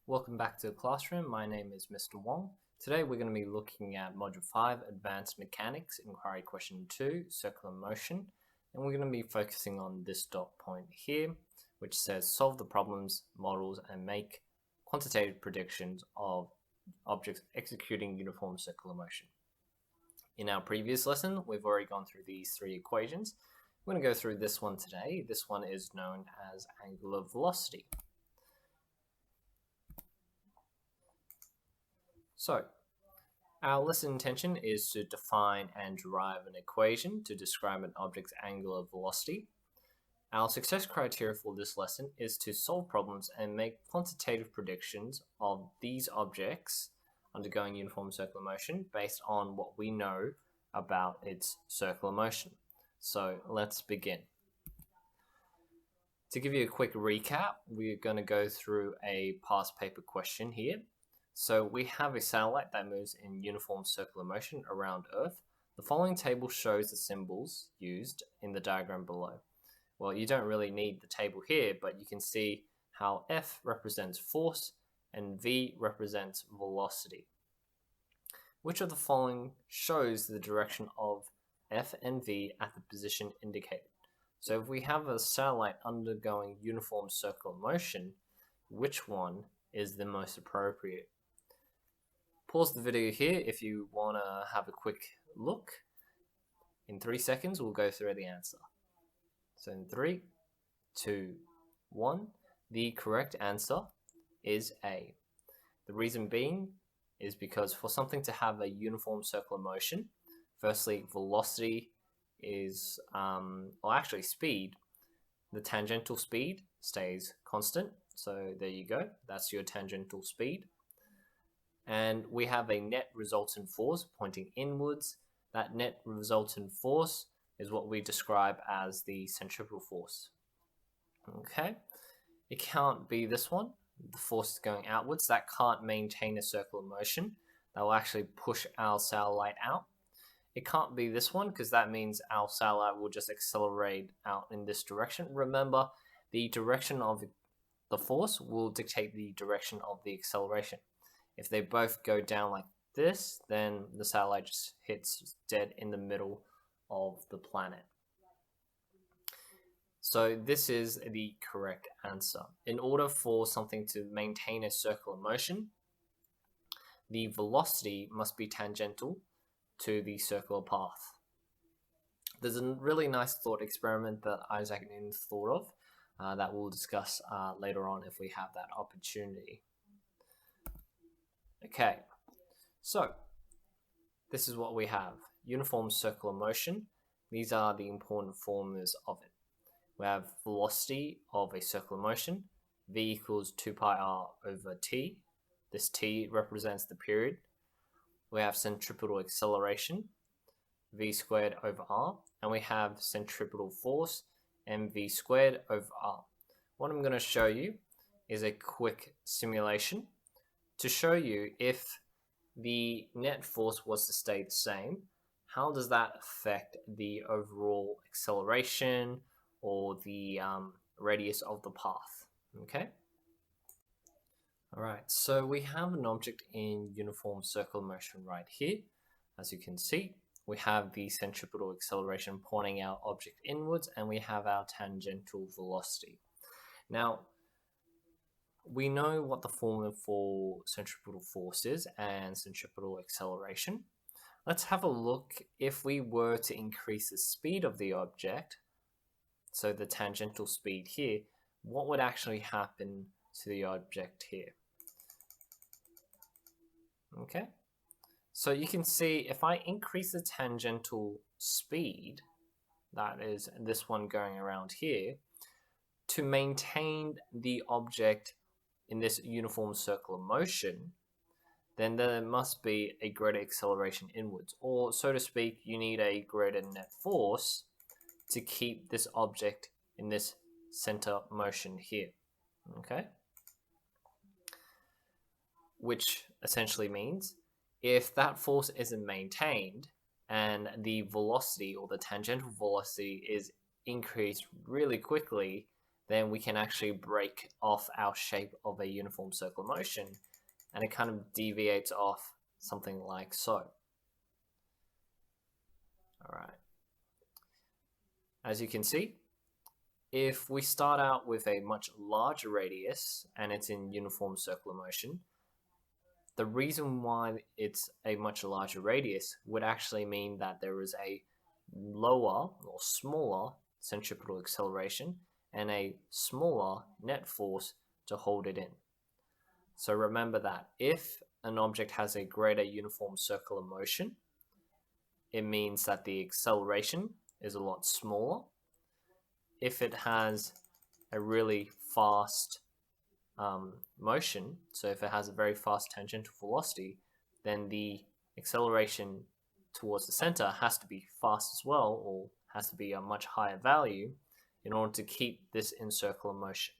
Welcome back to the classroom. My name is Mr. Wong. Today we're going to be looking at Module 5, Advanced Mechanics, Inquiry Question 2, Circular Motion. And we're going to be focusing on this dot point here, which says solve the problems, models, and make quantitative predictions of objects executing uniform circular motion. In our previous lesson, we've already gone through these three equations. We're going to go through this one today. This one is known as angular velocity. So, our lesson intention is to define and derive an equation to describe an object's angular velocity. Our success criteria for this lesson is to solve problems and make quantitative predictions of these objects undergoing uniform circular motion based on what we know about its circular motion. So, let's begin. To give you a quick recap, we're going to go through a past paper question here. So we have a satellite that moves in uniform circular motion around Earth. The following table shows the symbols used in the diagram below. Well, you don't really need the table here, but you can see how F represents force and V represents velocity. Which of the following shows the direction of F and V at the position indicated? So if we have a satellite undergoing uniform circular motion, which one is the most appropriate? Pause the video here if you want to have a quick look. In 3 seconds, we'll go through the answer. So in 3, 2, 1, the correct answer is A. The reason being is because for something to have a uniform circular motion, firstly, velocity is, or actually speed, the tangential speed stays constant. So there you go, that's your tangential speed. And we have a net resultant force pointing inwards. That net resultant force is what we describe as the centripetal force. Okay, it can't be this one, the force is going outwards. That can't maintain a circular motion. That will actually push our satellite out. It can't be this one because that means our satellite will just accelerate out in this direction. Remember, the direction of the force will dictate the direction of the acceleration. If they both go down like this, then the satellite just hits dead in the middle of the planet. So this is the correct answer. In order for something to maintain a circular motion, the velocity must be tangential to the circular path. There's a really nice thought experiment that Isaac Newton thought of that we'll discuss later on if we have that opportunity. Okay, so this is what we have. Uniform circular motion. These are the important formulas of it. We have velocity of a circular motion. V equals 2 pi r over t. This t represents the period. We have centripetal acceleration, v squared over r. And we have centripetal force, mv squared over r. What I'm going to show you is a quick simulation to show you if the net force was to stay the same, how does that affect the overall acceleration or the radius of the path, okay? All right, so we have an object in uniform circular motion right here. As you can see, we have the centripetal acceleration pointing our object inwards, and we have our tangential velocity. Now, we know what the formula for centripetal force is and centripetal acceleration. Let's have a look if we were to increase the speed of the object, so the tangential speed here, what would actually happen to the object here? Okay, so you can see if I increase the tangential speed, that is this one going around here, to maintain the object in this uniform circular motion, then there must be a greater acceleration inwards, or so to speak, you need a greater net force to keep this object in this center motion here, okay? Which essentially means if that force isn't maintained and the velocity or the tangential velocity is increased really quickly, then we can actually break off our shape of a uniform circular motion, and it kind of deviates off something like so. All right. As you can see, if we start out with a much larger radius and it's in uniform circular motion, the reason why it's a much larger radius would actually mean that there is a lower or smaller centripetal acceleration and a smaller net force to hold it in. So remember that if an object has a greater uniform circular motion, it means that the acceleration is a lot smaller. If it has a really fast motion, so if it has a very fast tangential velocity, then the acceleration towards the center has to be fast as well, or has to be a much higher value in order to keep this in circular motion.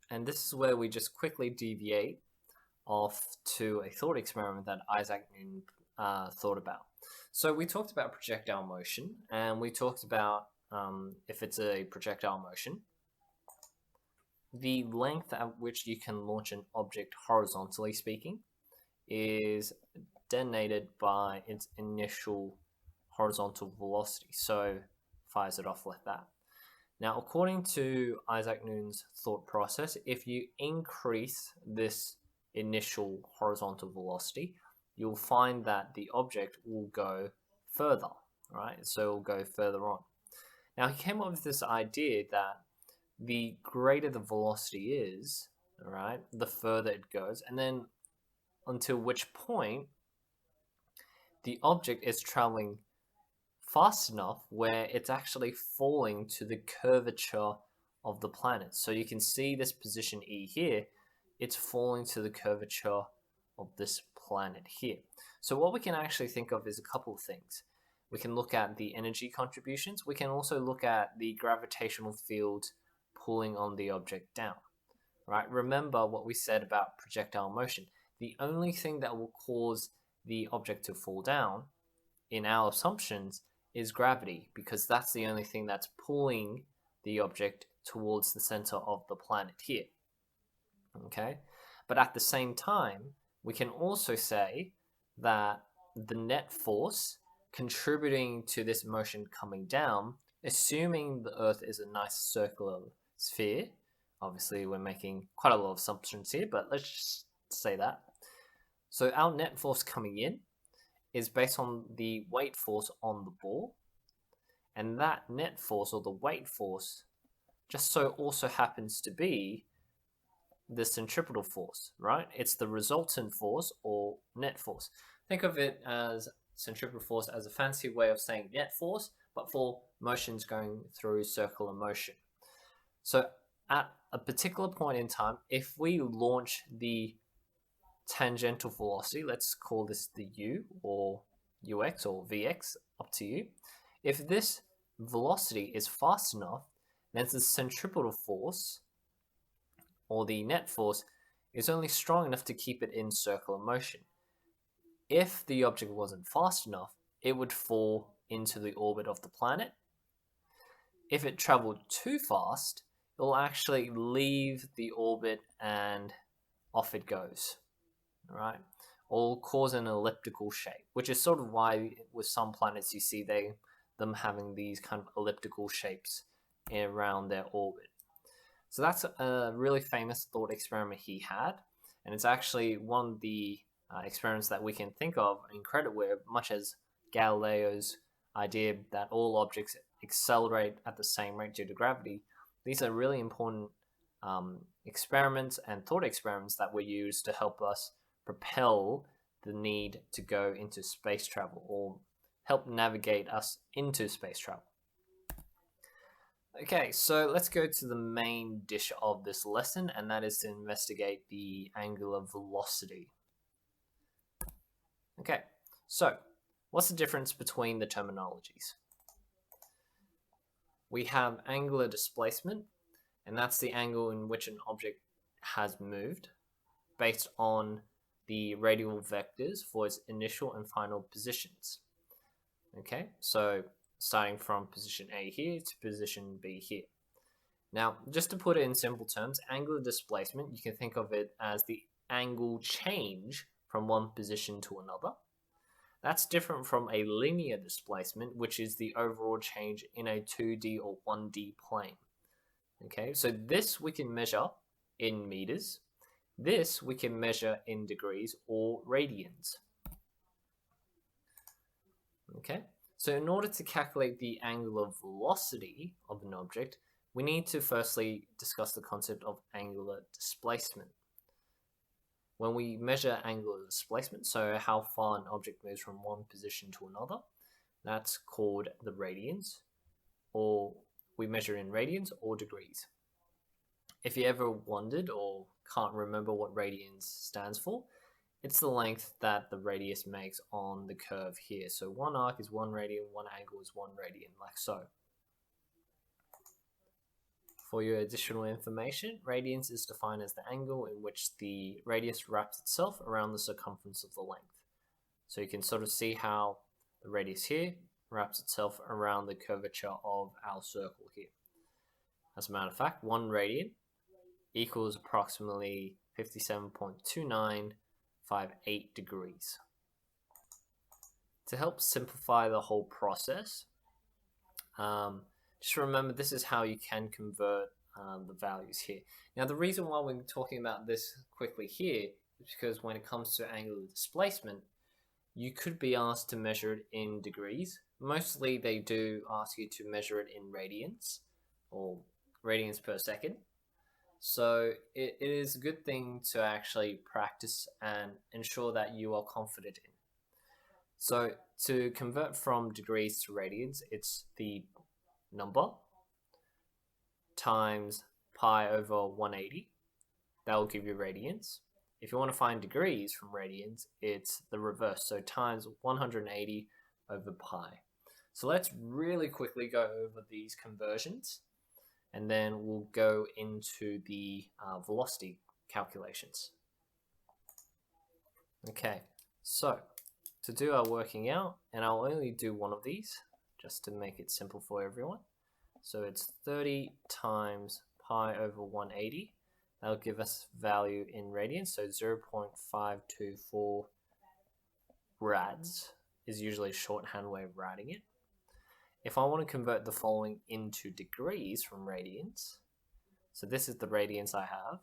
And this is where we just quickly deviate off to a thought experiment that Isaac Newton thought about. So we talked about projectile motion, and we talked about if it's a projectile motion, the length at which you can launch an object horizontally speaking is denoted by its initial horizontal velocity. So fires it off like that. Now, according to Isaac Newton's thought process, if you increase this initial horizontal velocity, you'll find that the object will go further, right? So it'll go further on. Now, he came up with this idea that the greater the velocity is, all right, the further it goes, and then until which point the object is traveling fast enough where it's actually falling to the curvature of the planet. So you can see this position E here, it's falling to the curvature of this planet here. So what we can actually think of is a couple of things. We can look at the energy contributions. We can also look at the gravitational field pulling on the object down, right? Remember what we said about projectile motion. The only thing that will cause the object to fall down in our assumptions is gravity, because that's the only thing that's pulling the object towards the center of the planet here. Okay, but at the same time, we can also say that the net force contributing to this motion coming down, assuming the Earth is a nice circular sphere, obviously we're making quite a lot of assumptions here, but let's just say that. So our net force coming in is based on the weight force on the ball, and that net force, or the weight force, just so also happens to be the centripetal force, right? It's the resultant force or net force. Think of it as centripetal force as a fancy way of saying net force, but for motions going through circular motion. So at a particular point in time, if we launch the tangential velocity, let's call this the u or ux or vx, up to you. If this velocity is fast enough, then the centripetal force or the net force is only strong enough to keep it in circular motion. If the object wasn't fast enough, it would fall into the orbit of the planet. If it traveled too fast, it will actually leave the orbit and off it goes, right? Or cause an elliptical shape, which is sort of why with some planets you see them having these kind of elliptical shapes around their orbit. So that's a really famous thought experiment he had, and it's actually one of the experiments that we can think of and credit with, much as Galileo's idea that all objects accelerate at the same rate due to gravity. These are really important experiments and thought experiments that were used to help us propel the need to go into space travel, or help navigate us into space travel. Okay, so let's go to the main dish of this lesson, and that is to investigate the angular velocity. Okay, so what's the difference between the terminologies? We have angular displacement, and that's the angle in which an object has moved based on the radial vectors for its initial and final positions. Okay, so starting from position A here to position B here. Now, just to put it in simple terms, angular displacement, you can think of it as the angle change from one position to another. That's different from a linear displacement, which is the overall change in a 2D or 1D plane. Okay, so this we can measure in meters. This we can measure in degrees or radians. Okay, so in order to calculate the angular velocity of an object, we need to firstly discuss the concept of angular displacement. When we measure angular displacement, so how far an object moves from one position to another, that's called the radians, or we measure in radians or degrees. If you ever wondered or can't remember what radians stands for, it's the length that the radius makes on the curve here. So one arc is 1 radian, one angle is 1 radian, like so. For your additional information, radians is defined as the angle in which the radius wraps itself around the circumference of the length. So you can sort of see how the radius here wraps itself around the curvature of our circle here. As a matter of fact, 1 radian equals approximately 57.2958 degrees. To help simplify the whole process, just remember this is how you can convert the values here. Now the reason why we're talking about this quickly here is because when it comes to angular displacement, you could be asked to measure it in degrees. Mostly they do ask you to measure it in radians or radians per second. So it is a good thing to actually practice and ensure that you are confident in. So to convert from degrees to radians, it's the number times pi over 180. That will give you radians. If you want to find degrees from radians, it's the reverse. So times 180 over pi. So let's really quickly go over these conversions, and then we'll go into the velocity calculations. Okay, so to do our working out, and I'll only do one of these just to make it simple for everyone. So it's 30 times pi over 180. That'll give us value in radians, so 0.524 rads is usually a shorthand way of writing it. If I want to convert the following into degrees from radians, so this is the radians I have,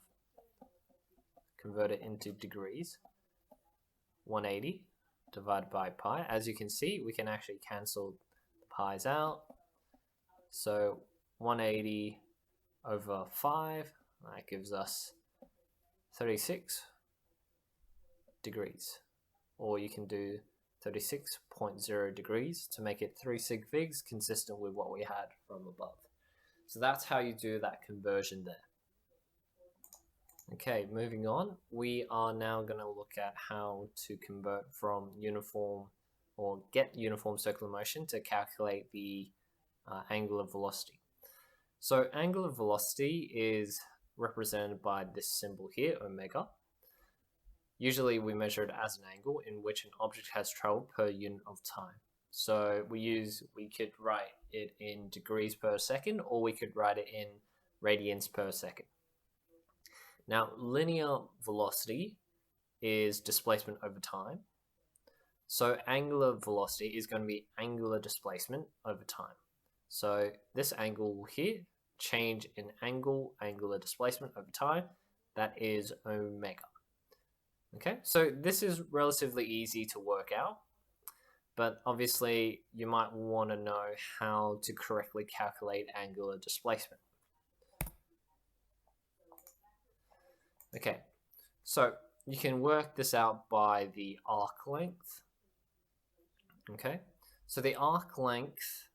convert it into degrees, 180 divided by pi. As you can see, we can actually cancel the pi's out. So 180 over 5, that gives us 36 degrees. Or you can do 36.0 degrees to make it 3 sig figs, consistent with what we had from above. So that's how you do that conversion there. Okay, moving on, we are now going to look at how to convert from uniform or get uniform circular motion to calculate the angular velocity. So angular velocity is represented by this symbol here, omega. Usually we measure it as an angle in which an object has traveled per unit of time. So we could write it in degrees per second, or we could write it in radians per second. Now, linear velocity is displacement over time. So angular velocity is going to be angular displacement over time. So this angle here, change in angle, angular displacement over time, that is omega. Okay, so this is relatively easy to work out, but obviously you might want to know how to correctly calculate angular displacement. Okay, so you can work this out by the arc length. Okay, so the arc length,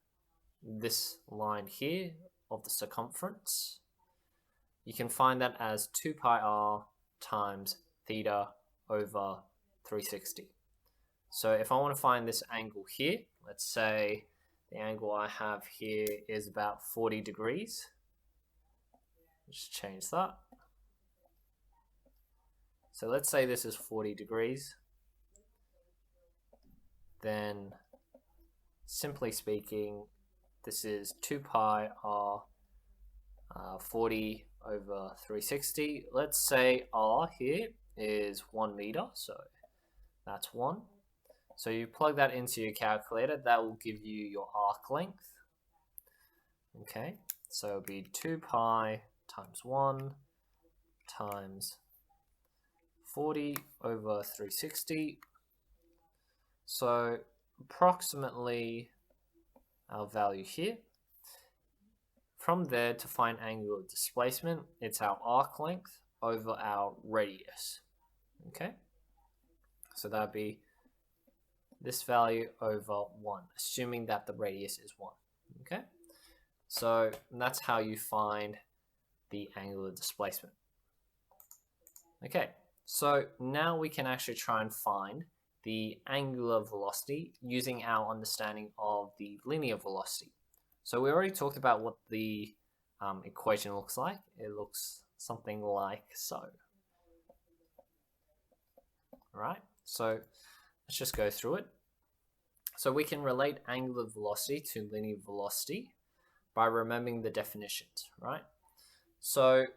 this line here of the circumference, you can find that as 2 pi r times theta over 360. So if I want to find this angle here, let's say the angle I have here is about 40 degrees. Just change that. So let's say this is 40 degrees. Then simply speaking, this is 2 pi r 40 over 360. Let's say r here is 1 meter, so that's 1. So you plug that into your calculator, that will give you your arc length. Okay, so it'll be 2 pi times 1 times 40 over 360. So approximately our value here. From there, to find angular displacement, it's our arc length over our radius. Okay, so that'd be this value over 1, assuming that the radius is 1. Okay, so that's how you find the angular displacement. Okay, so now we can actually try and find the angular velocity using our understanding of the linear velocity. So we already talked about what the equation looks like. It looks something like so. All right, so let's just go through it. So we can relate angular velocity to linear velocity by remembering the definitions, right? So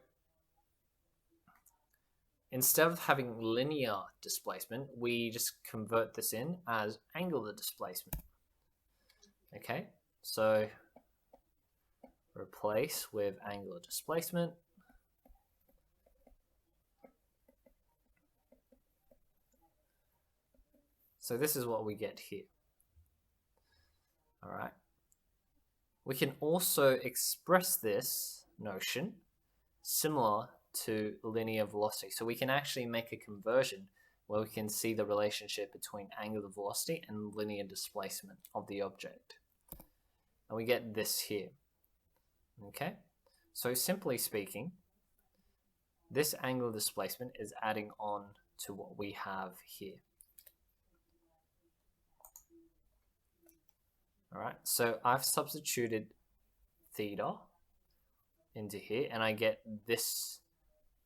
instead of having linear displacement, we just convert this in as angular displacement. Okay, so replace with angular displacement. So this is what we get here. All right. We can also express this notion similar to linear velocity. So we can actually make a conversion where we can see the relationship between angular velocity and linear displacement of the object. And we get this here. Okay, so simply speaking, this angular displacement is adding on to what we have here. All right, so I've substituted theta into here and I get this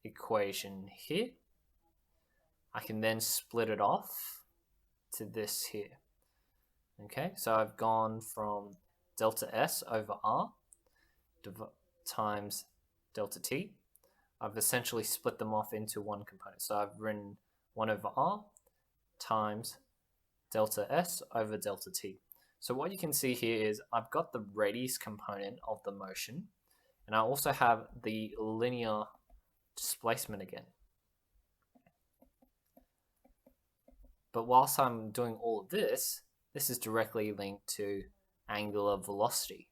equation here. I can then split it off to this here. Okay, so I've gone from delta S over R times delta T. I've essentially split them off into one component. So I've written 1 over R times delta S over delta T. So what you can see here is I've got the radius component of the motion, and I also have the linear displacement again. But whilst I'm doing all of this, this is directly linked to angular velocity.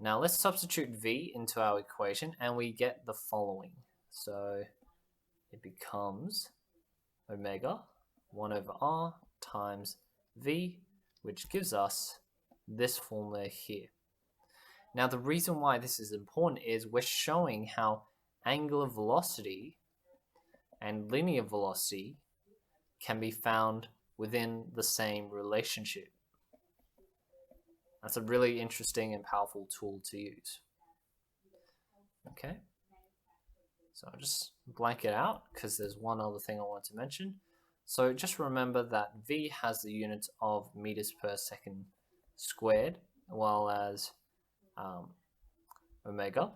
Now let's substitute V into our equation and we get the following. So it becomes omega 1 over R times V, which gives us this formula here. Now the reason why this is important is we're showing how angular velocity and linear velocity can be found within the same relationship. That's a really interesting and powerful tool to use. Okay, so I'll just blank it out because there's one other thing I want to mention. So just remember that V has the units of meters per second squared, while as omega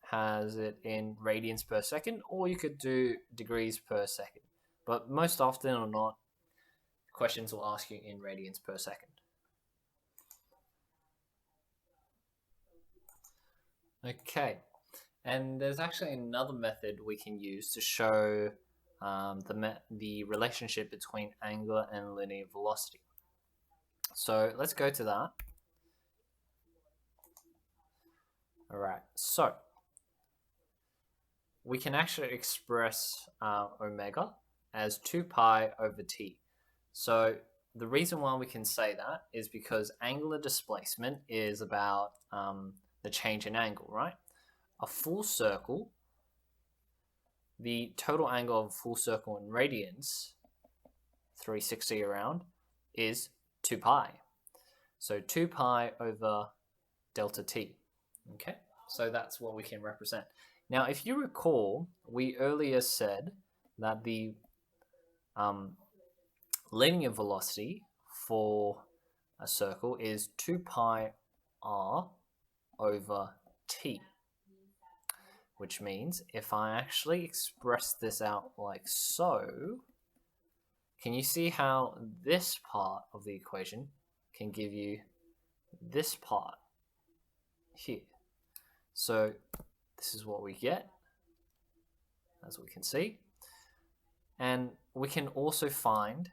has it in radians per second, or you could do degrees per second. But most often or not, questions will ask you in radians per second. Okay, and there's actually another method we can use to show the relationship between angular and linear velocity. So let's go to that. All right, so we can actually express omega as 2 pi over t. So the reason why we can say that is because angular displacement is about the change in angle, right? A full circle, the total angle of a full circle in radians, 360 around, is 2 pi. So 2 pi over delta t. Okay, so that's what we can represent. Now, if you recall, we earlier said that the linear velocity for a circle is 2 pi r over t, which means if I actually express this out like so, can you see how this part of the equation can give you this part here? So this is what we get, as we can see. And we can also find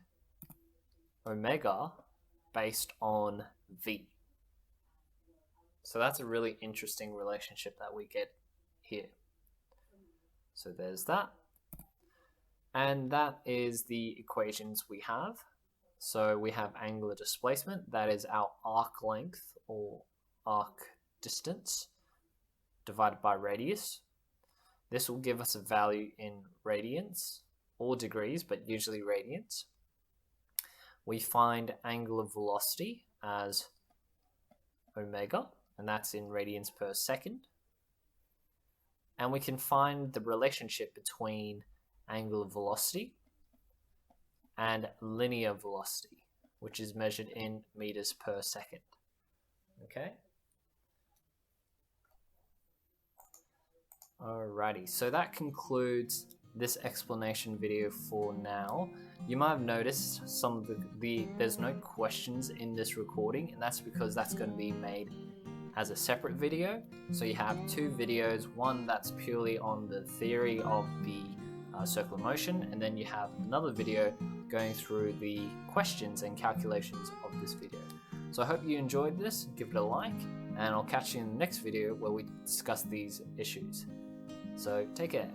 omega based on v. So that's a really interesting relationship that we get here. So there's that. And that is the equations we have. So we have angular displacement, that is our arc length or arc distance, divided by radius. This will give us a value in radians or degrees, but usually radians. We find angular velocity as omega, and that's in radians per second. And we can find the relationship between angular velocity and linear velocity, which is measured in meters per second. Okay. Alrighty, so that concludes this explanation video for now. You might have noticed some of there's no questions in this recording, and that's because that's going to be made as a separate video. So you have two videos, one that's purely on the theory of the circular motion, and then you have another video going through the questions and calculations of this video. So I hope you enjoyed this, give it a like, and I'll catch you in the next video where we discuss these issues. So take care.